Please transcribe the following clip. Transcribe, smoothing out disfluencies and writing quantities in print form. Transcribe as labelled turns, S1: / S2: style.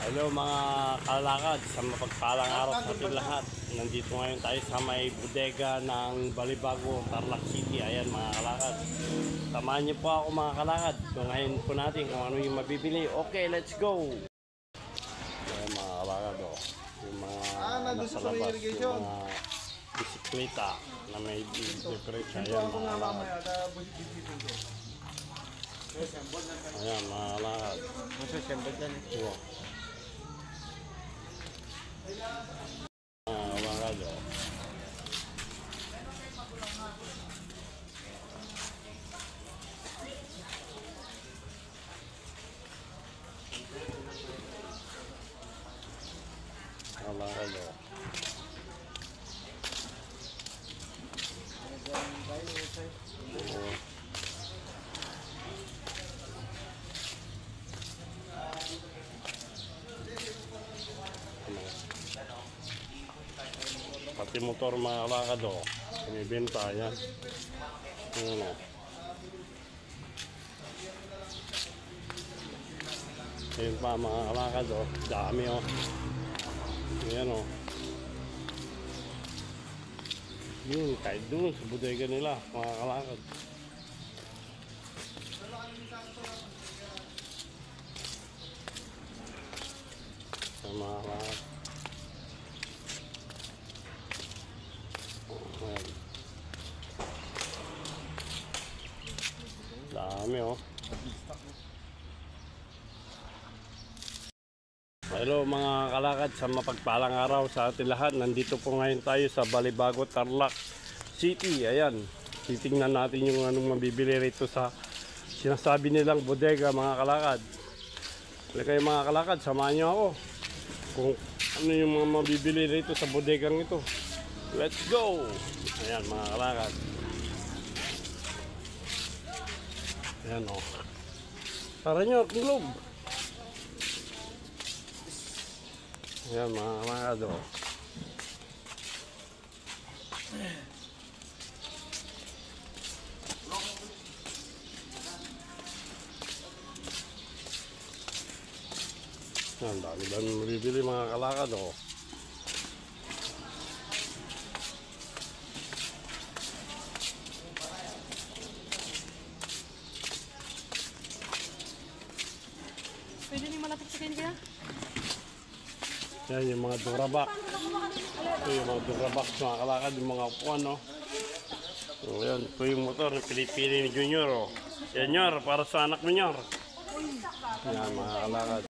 S1: Hello mga kalakad, sa mapagpalang araw sa ating lahat. Nandito ngayon tayo sa may bodega ng Balibago, Tarlac City. Ayan mga kalakad. Samahan niyo po ako mga kalakad. Ngayon po natin kung ano yung mabibili. Okay, let's go! Ayan mga kalakad, oh. Yung mga nasa labas, yung mga bisikleta na may diferensya. Ayan mga kalakad. Ayan mga kalakad. Wangado. Wangado. Pati motor mga kalakad, oh. Binibenta yan. Ano. Ayun pa mga kalakad, oh. Dami, oh. Ayan, oh. Yun, kahit doon sa bodega nila mga kalakad. Sa mga kalakad. Ayan. Dami, oh. Hello mga kalakad, sa mapagpalang araw sa ating lahat. Nandito po ngayon tayo sa Balibago, Tarlac City. Ayan, titingnan natin yung anong mabibili rito sa sinasabi nilang bodega mga kalakad. Kaya kayo mga kalakad, samahan nyo ako kung ano yung mga mabibili rito sa bodegang ito. Let's go! Ayan mga kalakad. Ayan, oh. Tara nyo, globe! Ayan mga kalakad, oh. Ayan, dami mabibili mga kalakad, oh.
S2: Pwede niyo malapit sa kanya?
S1: Yan yung mga durabox. Ito yung mga durabox mga kalakad, yung mga upuan, no? So, yan, ito yung motor na pinipili ni Junior, oh. Yan, Nyor, para sa anak mo, Nyor. Yan mga kalakad.